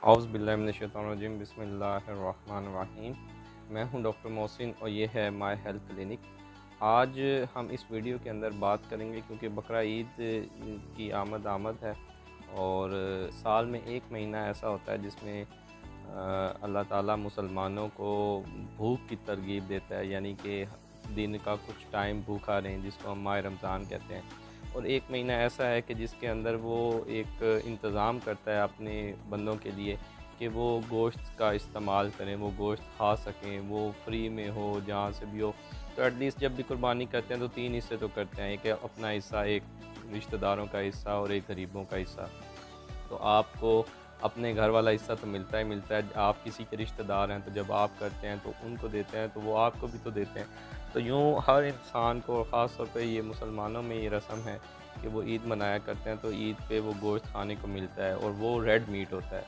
औज़ बिल्लाहि मिनश शैतानिर रजीम बिस्मिल्लाहिर्रहमानिर्रहीम। मैं हूं डॉक्टर मोहसिन और ये है माय हेल्थ क्लिनिक। आज हम इस वीडियो के अंदर बात करेंगे क्योंकि बकरा ईद की आमद है और साल में एक महीना ऐसा होता है जिसमें अल्लाह ताला मुसलमानों को भूख की तरगीब देता है, यानी कि दिन का कुछ टाइम भूखा रहें, जिसको हम माह रमज़ान कहते हैं। और एक महीना ऐसा है कि जिसके अंदर वो एक इंतज़ाम करता है अपने बंदों के लिए कि वो गोश्त का इस्तेमाल करें, वो गोश्त खा सकें, वो फ्री में हो जहाँ से भी हो। तो एटलीस्ट जब भी कुर्बानी करते हैं तो 3 हिस्से तो करते हैं, एक अपना हिस्सा, एक रिश्तेदारों का हिस्सा और एक गरीबों का हिस्सा। तो आपको अपने घर वाला हिस्सा तो मिलता ही मिलता है। आप किसी के रिश्तेदार हैं तो जब आप करते हैं तो उनको देते हैं, तो वो आपको भी तो देते हैं। तो यूँ हर इंसान को, ख़ास तौर पे ये मुसलमानों में ये रस्म है कि वो ईद मनाया करते हैं, तो ईद पे वो गोश्त खाने को मिलता है और वो रेड मीट होता है।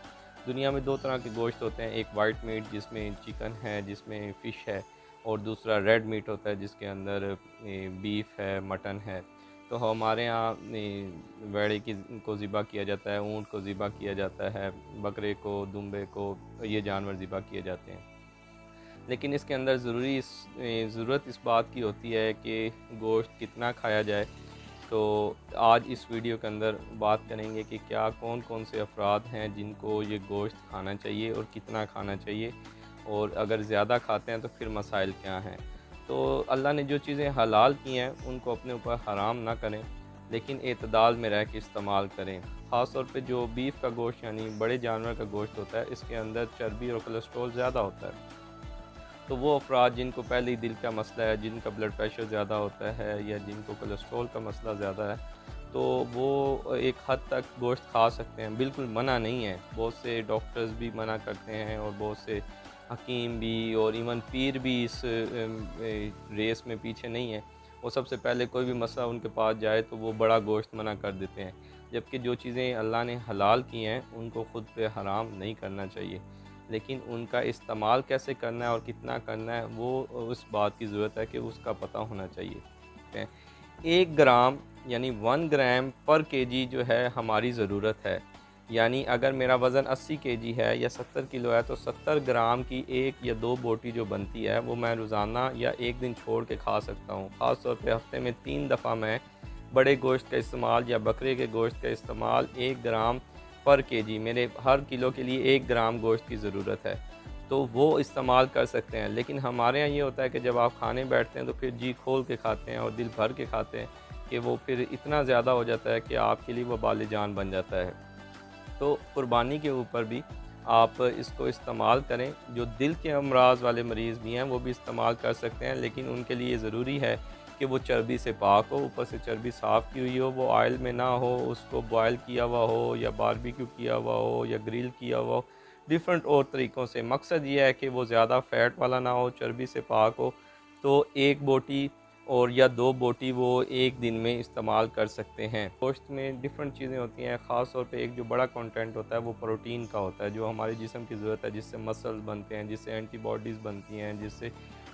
दुनिया में 2 तरह के गोश्त होते हैं, एक वाइट मीट जिसमें चिकन है, जिसमें फ़िश है, और दूसरा रेड मीट होता है जिसके अंदर बीफ है, मटन है। तो हमारे यहाँ भेड़े को ज़िबा किया जाता है, ऊँट को ज़िबा किया जाता है, बकरे को, दुम्बे को, ये जानवर ज़िबा किए जाते हैं। लेकिन इसके अंदर ज़रूरत इस बात की होती है कि गोश्त कितना खाया जाए। तो आज इस वीडियो के अंदर बात करेंगे कि क्या कौन कौन से अफराद हैं जिनको ये गोश्त खाना चाहिए और कितना खाना चाहिए, और अगर ज़्यादा खाते हैं तो फिर मसाइल क्या हैं। तो अल्लाह ने जो चीज़ें हलाल की हैं उनको अपने ऊपर हराम ना करें, लेकिन एतदाल में रह के इस्तेमाल करें। ख़ास तौर पे जो बीफ का गोश्त यानी बड़े जानवर का गोश्त होता है, इसके अंदर चर्बी और कोलेस्ट्रॉल ज़्यादा होता है। तो वो अफराद जिनको पहले ही दिल का मसला है, जिनका ब्लड प्रेशर ज़्यादा होता है या जिनको कोलेस्ट्रॉल का मसला ज़्यादा है, तो वो एक हद तक गोश्त खा सकते हैं, बिल्कुल मना नहीं है। बहुत से डॉक्टर्स भी मना करते हैं और बहुत से हकीम भी और इवन पीर भी इस रेस में पीछे नहीं है। वो सबसे पहले कोई भी मसला उनके पास जाए तो वो बड़ा गोश्त मना कर देते हैं, जबकि जो चीज़ें अल्लाह ने हलाल की हैं उनको ख़ुद पे हराम नहीं करना चाहिए। लेकिन उनका इस्तेमाल कैसे करना है और कितना करना है, वो उस बात की ज़रूरत है कि उसका पता होना चाहिए। ठीक है, 1 ग्राम यानी 1 ग्राम पर केजी जो है हमारी ज़रूरत है। यानी अगर मेरा वज़न 80 केजी है या 70 किलो है, तो 70 ग्राम की 1 या 2 बोटी जो बनती है वो मैं रोज़ाना या एक दिन छोड़ के खा सकता हूँ। ख़ास तौर पे हफ़्ते में 3 दफ़ा मैं बड़े गोश्त का इस्तेमाल या बकरे के गोश्त का इस्तेमाल 1 ग्राम पर केजी, मेरे हर किलो के लिए 1 ग्राम गोश्त की ज़रूरत है, तो वो इस्तेमाल कर सकते हैं। लेकिन हमारे यहाँ ये होता है कि जब आप खाने बैठते हैं तो फिर जी खोल के खाते हैं और दिल भर के खाते हैं कि वो फिर इतना ज़्यादा हो जाता है कि आपके लिए वो बाले जान बन जाता है। तो कुर्बानी के ऊपर भी आप इसको इस्तेमाल करें। जो दिल के अमराज वाले मरीज़ भी हैं वो भी इस्तेमाल कर सकते हैं, लेकिन उनके लिए ज़रूरी है कि वो चर्बी से पाक हो, ऊपर से चर्बी साफ़ की हुई हो, वो ऑयल में ना हो, उसको बॉयल किया हुआ हो या बारबेक्यू किया हुआ हो या ग्रिल किया हुआ हो, डिफ़रेंट और तरीक़ों से। मकसद ये है कि वो ज़्यादा फ़ैट वाला ना हो, चर्बी से पाक हो। तो 1 बोटी और या 2 बोटी वो एक दिन में इस्तेमाल कर सकते हैं। गोश्त में डिफ़रेंट चीज़ें होती हैं, ख़ास तौर पे एक जो बड़ा कंटेंट होता है वो प्रोटीन का होता है, जो हमारे जिस्म की ज़रूरत है, जिससे मसल्स बनते हैं, जिससे एंटीबॉडीज़ बनती हैं, जिससे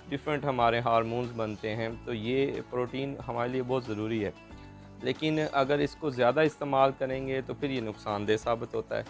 डिफ़रेंट हमारे हार्मोन्स बनते हैं। तो ये प्रोटीन हमारे लिए बहुत ज़रूरी है। लेकिन अगर इसको ज़्यादा इस्तेमाल करेंगे तो फिर ये नुकसानदेह साबित होता है।